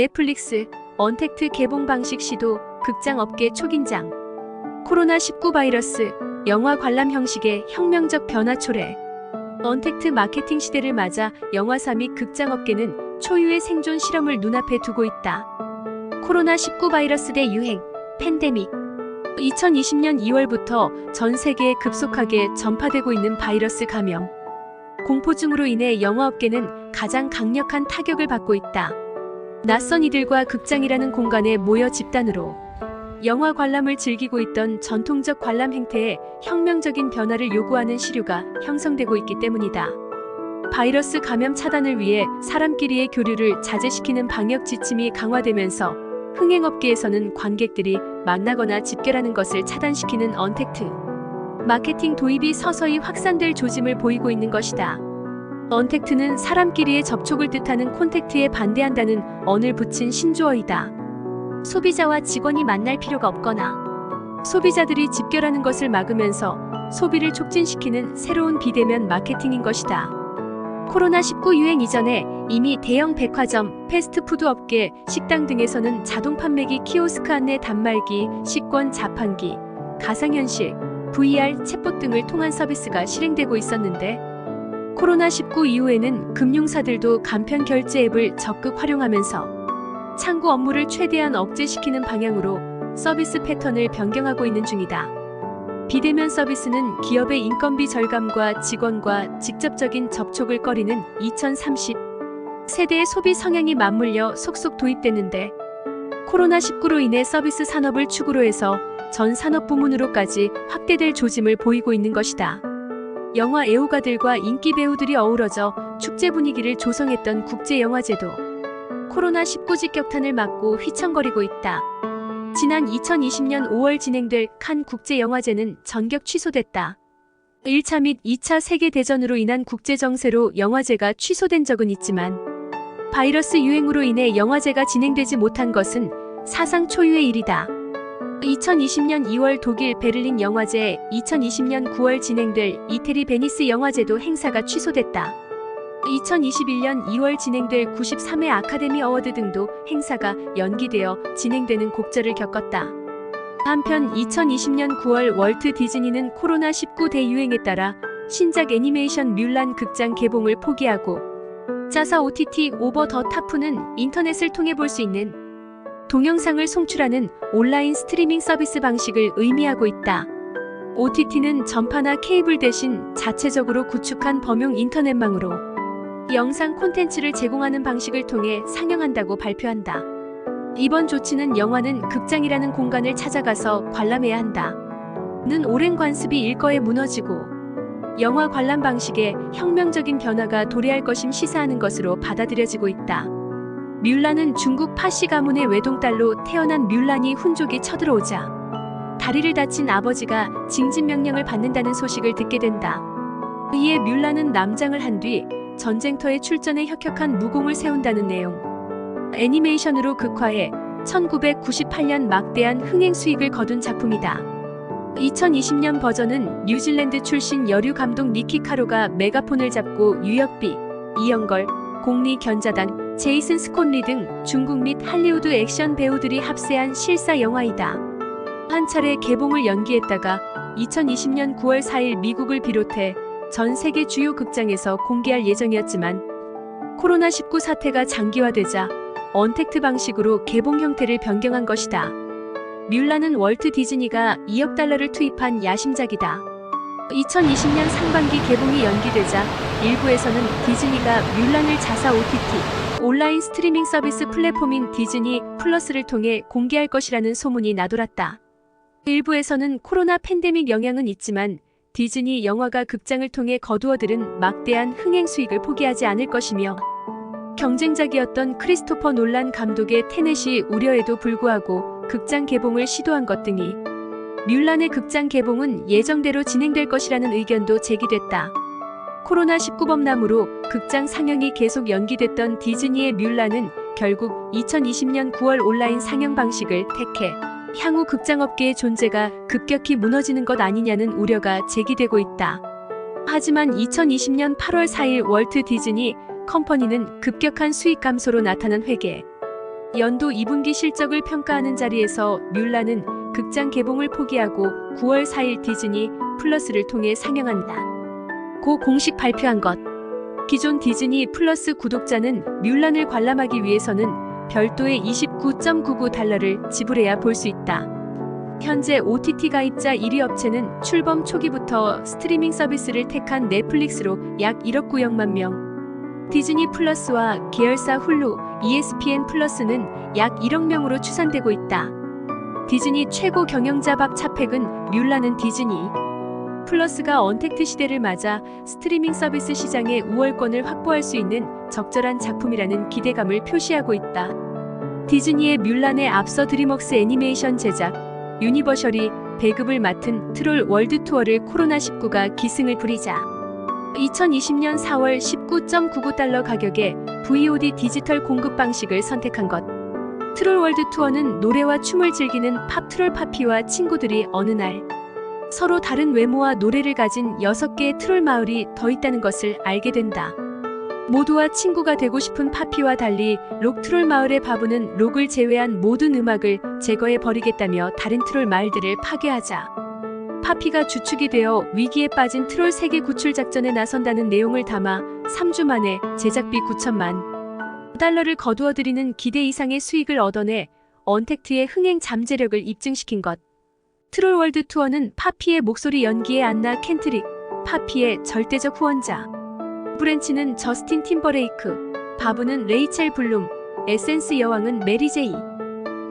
넷플릭스, 언택트 개봉 방식 시도, 극장 업계 초긴장. 코로나19 바이러스, 영화 관람 형식의 혁명적 변화 초래. 언택트 마케팅 시대를 맞아 영화사 및 극장 업계는 초유의 생존 실험을 눈앞에 두고 있다. 코로나19 바이러스 대유행, 팬데믹. 2020년 2월부터 전 세계에 급속하게 전파되고 있는 바이러스 감염. 공포증으로 인해 영화업계는 가장 강력한 타격을 받고 있다. 낯선 이들과 극장이라는 공간에 모여 집단으로 영화 관람을 즐기고 있던 전통적 관람 행태에 혁명적인 변화를 요구하는 시류가 형성되고 있기 때문이다. 바이러스 감염 차단을 위해 사람끼리의 교류를 자제시키는 방역 지침이 강화되면서 흥행업계에서는 관객들이 만나거나 집결하는 것을 차단시키는 언택트 마케팅 도입이 서서히 확산될 조짐을 보이고 있는 것이다. 언택트는 사람끼리의 접촉을 뜻하는 콘택트에 반대한다는 언을 붙인 신조어이다. 소비자와 직원이 만날 필요가 없거나 소비자들이 집결하는 것을 막으면서 소비를 촉진시키는 새로운 비대면 마케팅인 것이다. 코로나19 유행 이전에 이미 대형 백화점, 패스트푸드 업계, 식당 등에서는 자동 판매기 키오스크 안내 단말기, 식권 자판기, 가상현실, VR, 챗봇 등을 통한 서비스가 실행되고 있었는데 코로나19 이후에는 금융사들도 간편 결제 앱을 적극 활용하면서 창구 업무를 최대한 억제시키는 방향으로 서비스 패턴을 변경하고 있는 중이다. 비대면 서비스는 기업의 인건비 절감과 직원과 직접적인 접촉을 꺼리는 2030 세대의 소비 성향이 맞물려 속속 도입됐는데 코로나19로 인해 서비스 산업을 축으로 해서 전 산업 부문으로까지 확대될 조짐을 보이고 있는 것이다. 영화 애호가들과 인기 배우들이 어우러져 축제 분위기를 조성했던 국제영화제도 코로나19 직격탄을 맞고 휘청거리고 있다. 지난 2020년 5월 진행될 칸 국제영화제는 전격 취소됐다. 1차 및 2차 세계대전으로 인한 국제정세로 영화제가 취소된 적은 있지만 바이러스 유행으로 인해 영화제가 진행되지 못한 것은 사상 초유의 일이다. 2020년 2월 독일 베를린 영화제, 2020년 9월 진행될 이태리 베니스 영화제도 행사가 취소됐다. 2021년 2월 진행될 93회 아카데미 어워드 등도 행사가 연기되어 진행되는 곡절을 겪었다. 한편 2020년 9월 월트 디즈니는 코로나19 대유행에 따라 신작 애니메이션 뮬란 극장 개봉을 포기하고 짜사 OTT 오버 더 타프는 인터넷을 통해 볼 수 있는 동영상을 송출하는 온라인 스트리밍 서비스 방식을 의미하고 있다. OTT는 전파나 케이블 대신 자체적으로 구축한 범용 인터넷망으로 영상 콘텐츠를 제공하는 방식을 통해 상영한다고 발표한다. 이번 조치는 영화는 극장이라는 공간을 찾아가서 관람해야 한다. 는 오랜 관습이 일거에 무너지고 영화 관람 방식에 혁명적인 변화가 도래할 것임 시사하는 것으로 받아들여지고 있다. 뮬란은 중국 파시 가문의 외동딸로 태어난 뮬란이 훈족이 쳐들어오자 다리를 다친 아버지가 징집 명령을 받는다는 소식을 듣게 된다. 이에 뮬란은 남장을 한 뒤 전쟁터에 출전해 혁혁한 무공을 세운다는 내용. 애니메이션으로 극화해 1998년 막대한 흥행 수익을 거둔 작품이다. 2020년 버전은 뉴질랜드 출신 여류 감독 니키 카로가 메가폰을 잡고 유혁비, 이영걸, 공리 견자단, 제이슨 스콘리 등 중국 및 할리우드 액션 배우들이 합세한 실사 영화이다. 한 차례 개봉을 연기했다가 2020년 9월 4일 미국을 비롯해 전 세계 주요 극장에서 공개할 예정이었지만 코로나19 사태가 장기화되자 언택트 방식으로 개봉 형태를 변경한 것이다. 뮬란은 월트 디즈니가 2억 달러를 투입한 야심작이다. 2020년 상반기 개봉이 연기되자 일부에서는 디즈니가 뮬란을 자사 OTT 온라인 스트리밍 서비스 플랫폼인 디즈니 플러스를 통해 공개할 것이라는 소문이 나돌았다. 일부에서는 코로나 팬데믹 영향은 있지만 디즈니 영화가 극장을 통해 거두어들은 막대한 흥행 수익을 포기하지 않을 것이며 경쟁작이었던 크리스토퍼 놀란 감독의 테넷이 우려에도 불구하고 극장 개봉을 시도한 것 등이 뮬란의 극장 개봉은 예정대로 진행될 것이라는 의견도 제기됐다. 코로나19 범람으로 극장 상영이 계속 연기됐던 디즈니의 뮬란은 결국 2020년 9월 온라인 상영 방식을 택해 향후 극장업계의 존재가 급격히 무너지는 것 아니냐는 우려가 제기되고 있다. 하지만 2020년 8월 4일 월트 디즈니 컴퍼니는 급격한 수익 감소로 나타난 회계 연도 2분기 실적을 평가하는 자리에서 뮬란은 극장 개봉을 포기하고 9월 4일 디즈니 플러스를 통해 상영한다. 고 공식 발표한 것. 기존 디즈니 플러스 구독자는 뮬란을 관람하기 위해서는 별도의 $29.99를 지불해야 볼 수 있다. 현재 OTT 가입자 1위 업체는 출범 초기부터 스트리밍 서비스를 택한 넷플릭스로 약 1억 9천만 명, 디즈니 플러스와 계열사 훌루, ESPN 플러스는 약 1억 명으로 추산되고 있다. 디즈니 최고 경영자 박 차펙은 뮬란은 디즈니 플러스가 언택트 시대를 맞아 스트리밍 서비스 시장의 우월권을 확보할 수 있는 적절한 작품이라는 기대감을 표시하고 있다. 디즈니의 뮬란에 앞서 드림웍스 애니메이션 제작 유니버셜이 배급을 맡은 트롤 월드 투어를 코로나19가 기승을 부리자 2020년 4월 $19.99 가격의 VOD 디지털 공급 방식을 선택한 것. 트롤 월드 투어는 노래와 춤을 즐기는 팝 트롤 파피와 친구들이 어느 날 서로 다른 외모와 노래를 가진 6개의 트롤 마을이 더 있다는 것을 알게 된다. 모두와 친구가 되고 싶은 파피와 달리 록 트롤 마을의 바보는 록을 제외한 모든 음악을 제거해 버리겠다며 다른 트롤 마을들을 파괴하자 파피가 주축이 되어 위기에 빠진 트롤 세계 구출 작전에 나선다는 내용을 담아 3주 만에 제작비 $9천만 거두어들이는 기대 이상의 수익을 얻어내 언택트의 흥행 잠재력을 입증시킨 것. 트롤 월드 투어는 파피의 목소리 연기에 안나 켄트릭, 파피의 절대적 후원자. 브랜치는 저스틴 팀버레이크, 바브는 레이첼 블룸, 에센스 여왕은 메리 제이,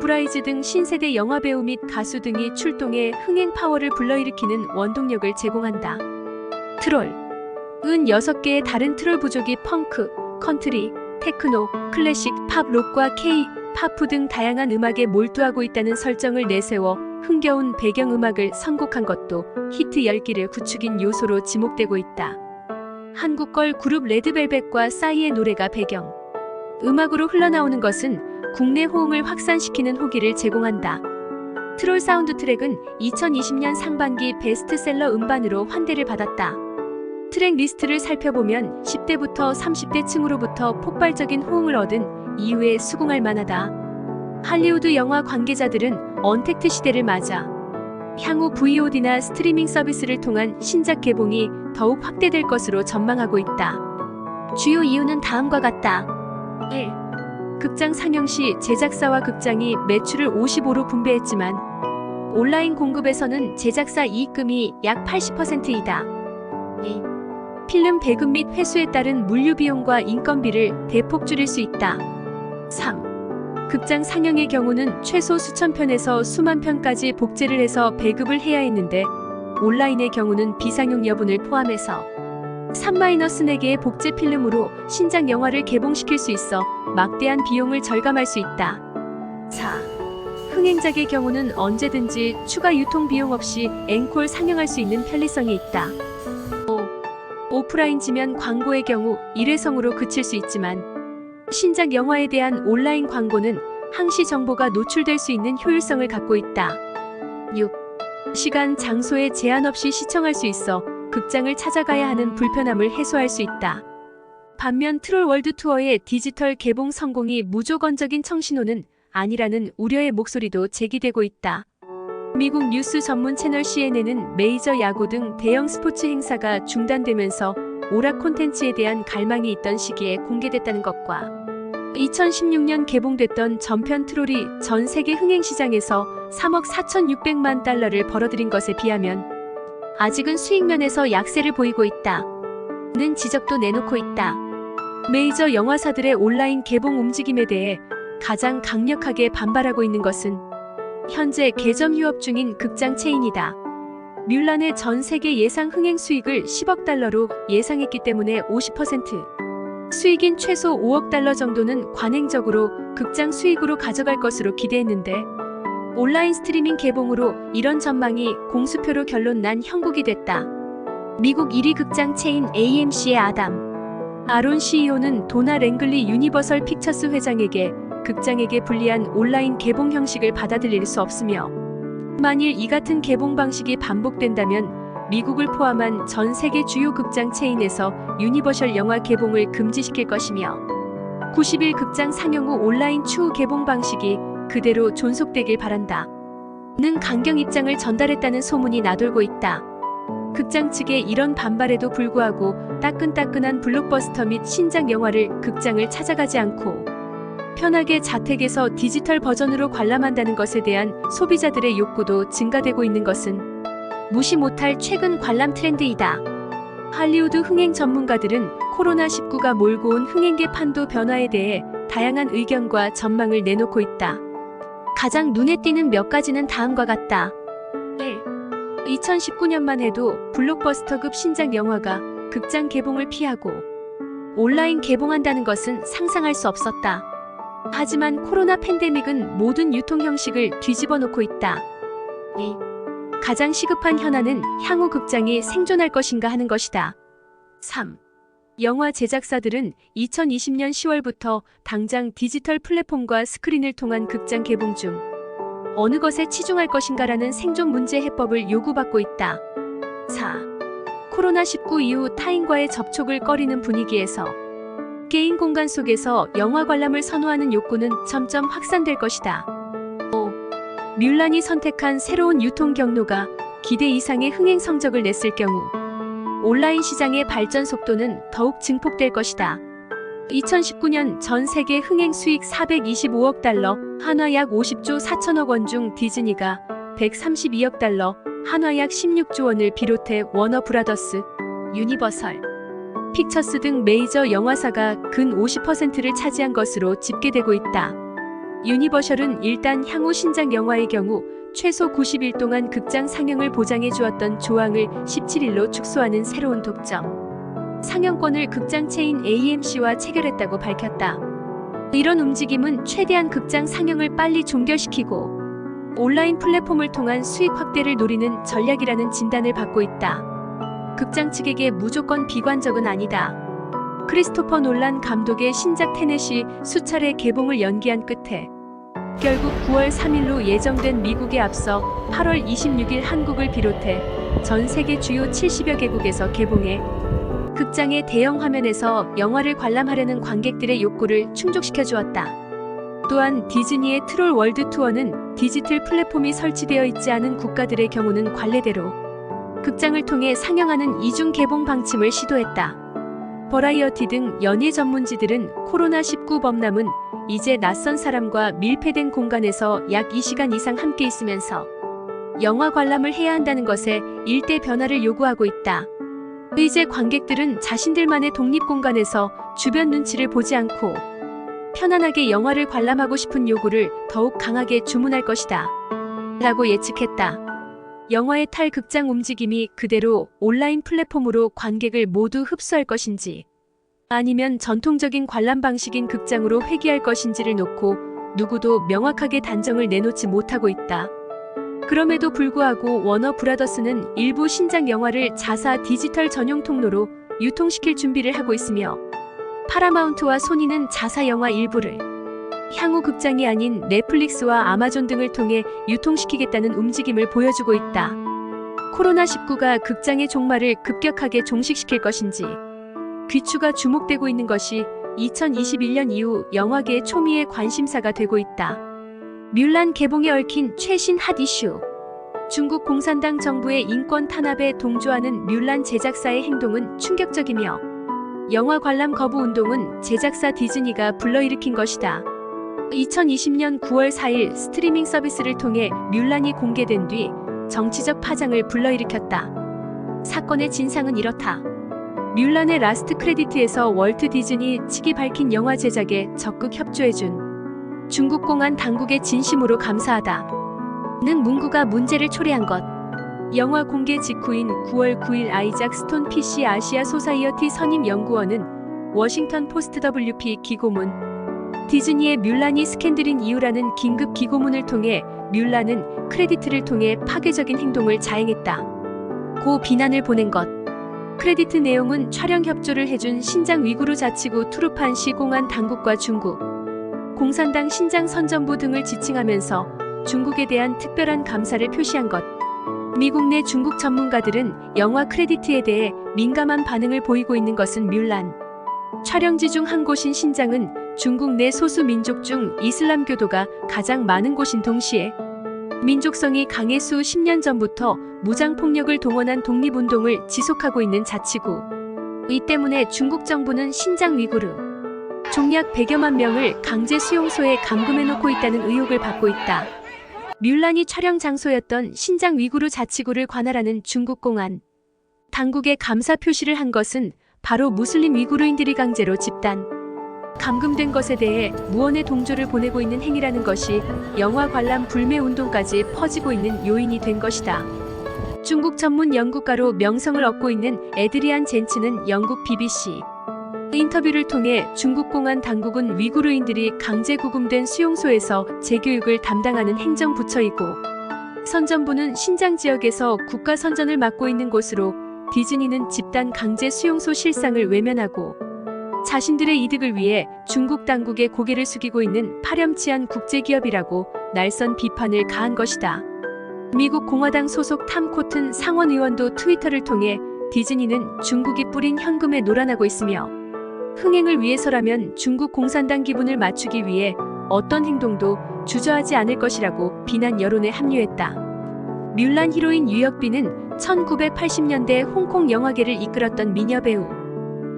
브라이즈 등 신세대 영화배우 및 가수 등이 출동해 흥행 파워를 불러일으키는 원동력을 제공한다. 트롤은 6개의 다른 트롤 부족이 펑크, 컨트리, 테크노, 클래식, 팝, 록과 K, 파프 등 다양한 음악에 몰두하고 있다는 설정을 내세워 흥겨운 배경음악을 선곡한 것도 히트 열기를 구축인 요소로 지목되고 있다. 한국걸 그룹 레드벨벳과 싸이의 노래가 배경 음악으로 흘러나오는 것은 국내 호응을 확산시키는 호기를 제공한다. 트롤 사운드 트랙은 2020년 상반기 베스트셀러 음반으로 환대를 받았다. 트랙 리스트를 살펴보면 10대부터 30대 층으로부터 폭발적인 호응을 얻은 이유에 수긍할 만하다. 할리우드 영화 관계자들은 언택트 시대를 맞아 향후 VOD나 스트리밍 서비스를 통한 신작 개봉이 더욱 확대될 것으로 전망하고 있다. 주요 이유는 다음과 같다. 1. 극장 상영 시 제작사와 극장이 매출을 55로 분배했지만 온라인 공급에서는 제작사 이익금이 약 80%이다. 2. 필름 배급 및 회수에 따른 물류 비용과 인건비를 대폭 줄일 수 있다. 3. 극장 상영의 경우는 최소 수천 편에서 수만 편까지 복제를 해서 배급을 해야 했는데 온라인의 경우는 비상용 여분을 포함해서 3-4개의 복제 필름으로 신작 영화를 개봉시킬 수 있어 막대한 비용을 절감할 수 있다. 4. 흥행작의 경우는 언제든지 추가 유통 비용 없이 앵콜 상영할 수 있는 편리성이 있다. 5. 오프라인 지면 광고의 경우 일회성으로 그칠 수 있지만 신작 영화에 대한 온라인 광고는 항시 정보가 노출될 수 있는 효율성을 갖고 있다. 6. 시간, 장소에 제한 없이 시청할 수 있어 극장을 찾아가야 하는 불편함을 해소할 수 있다. 반면 트롤 월드 투어의 디지털 개봉 성공이 무조건적인 청신호는 아니라는 우려의 목소리도 제기되고 있다. 미국 뉴스 전문 채널 CNN은 메이저 야구 등 대형 스포츠 행사가 중단되면서 오락 콘텐츠에 대한 갈망이 있던 시기에 공개됐다는 것과 2016년 개봉됐던 전편 트롤이 전 세계 흥행 시장에서 3억 4,600만 달러를 벌어들인 것에 비하면 아직은 수익 면에서 약세를 보이고 있다는 지적도 내놓고 있다. 메이저 영화사들의 온라인 개봉 움직임에 대해 가장 강력하게 반발하고 있는 것은 현재 개점 휴업 중인 극장 체인이다. 뮬란의 전 세계 예상 흥행 수익을 10억 달러로 예상했기 때문에 50% 수익인 최소 5억 달러 정도는 관행적으로 극장 수익으로 가져갈 것으로 기대했는데 온라인 스트리밍 개봉으로 이런 전망이 공수표로 결론 난 형국이 됐다. 미국 1위 극장 체인 AMC의 아론 CEO는 도나 랭글리 유니버설 픽처스 회장에게 극장에게 불리한 온라인 개봉 형식을 받아들일 수 없으며 만일 이 같은 개봉 방식이 반복된다면 미국을 포함한 전 세계 주요 극장 체인에서 유니버셜 영화 개봉을 금지시킬 것이며 90일 극장 상영 후 온라인 추후 개봉 방식이 그대로 존속되길 바란다. 는 강경 입장을 전달했다는 소문이 나돌고 있다. 극장 측의 이런 반발에도 불구하고 따끈따끈한 블록버스터 및 신작 영화를 극장을 찾아가지 않고 편하게 자택에서 디지털 버전으로 관람한다는 것에 대한 소비자들의 욕구도 증가되고 있는 것은 무시 못할 최근 관람 트렌드이다. 할리우드 흥행 전문가들은 코로나19가 몰고 온 흥행계 판도 변화에 대해 다양한 의견과 전망을 내놓고 있다. 가장 눈에 띄는 몇 가지는 다음과 같다. 1. 2019년만 해도 블록버스터급 신작 영화가 극장 개봉을 피하고 온라인 개봉한다는 것은 상상할 수 없었다. 하지만 코로나 팬데믹은 모든 유통 형식을 뒤집어 놓고 있다. 2. 가장 시급한 현안은 향후 극장이 생존할 것인가 하는 것이다. 3. 영화 제작사들은 2020년 10월부터 당장 디지털 플랫폼과 스크린을 통한 극장 개봉 중 어느 것에 치중할 것인가라는 생존 문제 해법을 요구받고 있다. 4. 코로나19 이후 타인과의 접촉을 꺼리는 분위기에서 개인 공간 속에서 영화 관람을 선호하는 욕구는 점점 확산될 것이다. 5. 뮬란이 선택한 새로운 유통 경로가 기대 이상의 흥행 성적을 냈을 경우 온라인 시장의 발전 속도는 더욱 증폭될 것이다. 2019년 전 세계 흥행 수익 425억 달러, 한화 약 50조 4천억 원 중 디즈니가 132억 달러, 한화 약 16조 원을 비롯해 워너 브라더스, 유니버설, 픽처스 등 메이저 영화사가 근 50%를 차지한 것으로 집계되고 있다. 유니버셜은 일단 향후 신작 영화의 경우 최소 90일 동안 극장 상영을 보장해 주었던 조항을 17일로 축소하는 새로운 독점 상영권을 극장 체인 AMC와 체결했다고 밝혔다. 이런 움직임은 최대한 극장 상영을 빨리 종결시키고 온라인 플랫폼을 통한 수익 확대를 노리는 전략이라는 진단을 받고 있다. 극장 측에게 무조건 비관적은 아니다. 크리스토퍼 놀란 감독의 신작 테넷이 수차례 개봉을 연기한 끝에 결국 9월 3일로 예정된 미국에 앞서 8월 26일 한국을 비롯해 전 세계 주요 70여 개국에서 개봉해 극장의 대형 화면에서 영화를 관람하려는 관객들의 욕구를 충족시켜 주었다. 또한 디즈니의 트롤 월드 투어는 디지털 플랫폼이 설치되어 있지 않은 국가들의 경우는 관례대로 극장을 통해 상영하는 이중 개봉 방침을 시도했다. 버라이어티 등 연예 전문지들은 코로나19 범람은 이제 낯선 사람과 밀폐된 공간에서 약 2시간 이상 함께 있으면서 영화 관람을 해야 한다는 것에 일대 변화를 요구하고 있다. 이제 관객들은 자신들만의 독립 공간에서 주변 눈치를 보지 않고 편안하게 영화를 관람하고 싶은 요구를 더욱 강하게 주문할 것이다. 라고 예측했다. 영화의 탈극장 움직임이 그대로 온라인 플랫폼으로 관객을 모두 흡수할 것인지 아니면 전통적인 관람 방식인 극장으로 회귀할 것인지를 놓고 누구도 명확하게 단정을 내놓지 못하고 있다. 그럼에도 불구하고 워너 브라더스는 일부 신작 영화를 자사 디지털 전용 통로로 유통시킬 준비를 하고 있으며 파라마운트와 소니는 자사 영화 일부를 향후 극장이 아닌 넷플릭스와 아마존 등을 통해 유통시키겠다는 움직임을 보여주고 있다. 코로나19가 극장의 종말을 급격하게 종식시킬 것인지 귀추가 주목되고 있는 것이 2021년 이후 영화계의 초미의 관심사가 되고 있다. 뮬란 개봉에 얽힌 최신 핫 이슈. 중국 공산당 정부의 인권 탄압에 동조하는 뮬란 제작사의 행동은 충격적이며 영화 관람 거부 운동은 제작사 디즈니가 불러일으킨 것이다. 2020년 9월 4일 스트리밍 서비스를 통해 뮬란이 공개된 뒤 정치적 파장을 불러일으켰다. 사건의 진상은 이렇다. 뮬란의 라스트 크레디트에서 월트 디즈니 측이 밝힌 영화 제작에 적극 협조해준 중국 공안 당국에 진심으로 감사하다. 는 문구가 문제를 초래한 것. 영화 공개 직후인 9월 9일 아이작 스톤 PC 아시아 소사이어티 선임 연구원은 워싱턴 포스트 WP 기고문 디즈니의 뮬란이 스캔들인 이유라는 긴급 기고문을 통해 뮬란은 크레디트를 통해 파괴적인 행동을 자행했다. 고 비난을 보낸 것. 크레디트 내용은 촬영 협조를 해준 신장 위구르 자치구 투르판시 공안 당국과 중국 공산당 신장 선전부 등을 지칭하면서 중국에 대한 특별한 감사를 표시한 것. 미국 내 중국 전문가들은 영화 크레디트에 대해 민감한 반응을 보이고 있는 것은 뮬란 촬영지 중 한 곳인 신장은 중국 내 소수 민족 중 이슬람교도가 가장 많은 곳인 동시에 민족성이 강해 수 10년 전부터 무장폭력을 동원한 독립운동을 지속하고 있는 자치구. 이 때문에 중국 정부는 신장 위구르 종약 100여만 명을 강제 수용소에 감금해놓고 있다는 의혹을 받고 있다. 뮬란이 촬영 장소였던 신장 위구르 자치구를 관할하는 중국 공안 당국에 감사 표시를 한 것은 바로 무슬림 위구르인들이 강제로 집단 감금된 것에 대해 무언의 동조를 보내고 있는 행위라는 것이 영화 관람 불매 운동까지 퍼지고 있는 요인이 된 것이다. 중국 전문 연구가로 명성을 얻고 있는 에드리안 젠츠는 영국 BBC 인터뷰를 통해 중국 공안 당국은 위구르인들이 강제 구금된 수용소에서 재교육을 담당하는 행정부처이고 선전부는 신장 지역에서 국가 선전을 맡고 있는 곳으로 디즈니는 집단 강제 수용소 실상을 외면하고 자신들의 이득을 위해 중국 당국에 고개를 숙이고 있는 파렴치한 국제기업이라고 날선 비판을 가한 것이다. 미국 공화당 소속 탐 코튼 상원 의원도 트위터를 통해 디즈니는 중국이 뿌린 현금에 놀아나고 있으며 흥행을 위해서라면 중국 공산당 기분을 맞추기 위해 어떤 행동도 주저하지 않을 것이라고 비난 여론에 합류했다. 뮬란 히로인 유혁빈은 1980년대 홍콩 영화계를 이끌었던 미녀 배우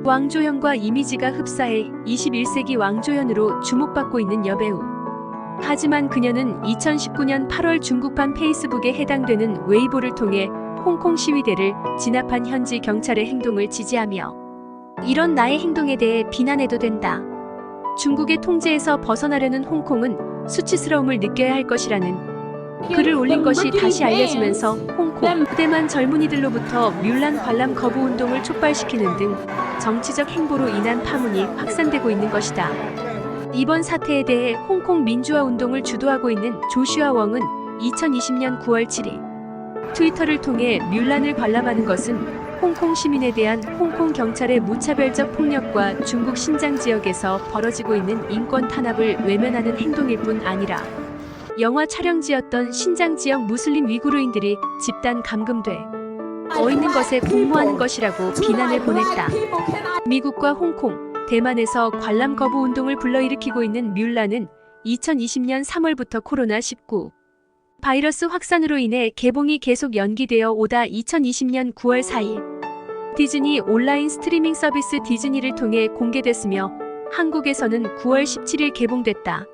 왕조연과 이미지가 흡사해 21세기 왕조연으로 주목받고 있는 여배우. 하지만 그녀는 2019년 8월 중국판 페이스북에 해당되는 웨이보를 통해 홍콩 시위대를 진압한 현지 경찰의 행동을 지지하며 이런 나의 행동에 대해 비난해도 된다. 중국의 통제에서 벗어나려는 홍콩은 수치스러움을 느껴야 할 것이라는 글을 올린 것이 다시 알려지면서 홍콩 부대만 젊은이들로부터 뮬란 관람 거부 운동을 촉발시키는 등 정치적 행보로 인한 파문이 확산되고 있는 것이다. 이번 사태에 대해 홍콩 민주화 운동을 주도하고 있는 조슈아 웡은 2020년 9월 7일 트위터를 통해 뮬란을 관람하는 것은 홍콩 시민에 대한 홍콩 경찰의 무차별적 폭력과 중국 신장 지역에서 벌어지고 있는 인권 탄압을 외면하는 행동일 뿐 아니라 영화 촬영지였던 신장 지역 무슬림 위구르인들이 집단 감금돼 있는 것에 복무하는 것이라고 비난을 보냈다. 미국과 홍콩, 대만에서 관람 거부 운동을 불러일으키고 있는 뮬란은 2020년 3월부터 코로나19 바이러스 확산으로 인해 개봉이 계속 연기되어 오다 2020년 9월 4일 디즈니 온라인 스트리밍 서비스 디즈니를 통해 공개됐으며 한국에서는 9월 17일 개봉됐다.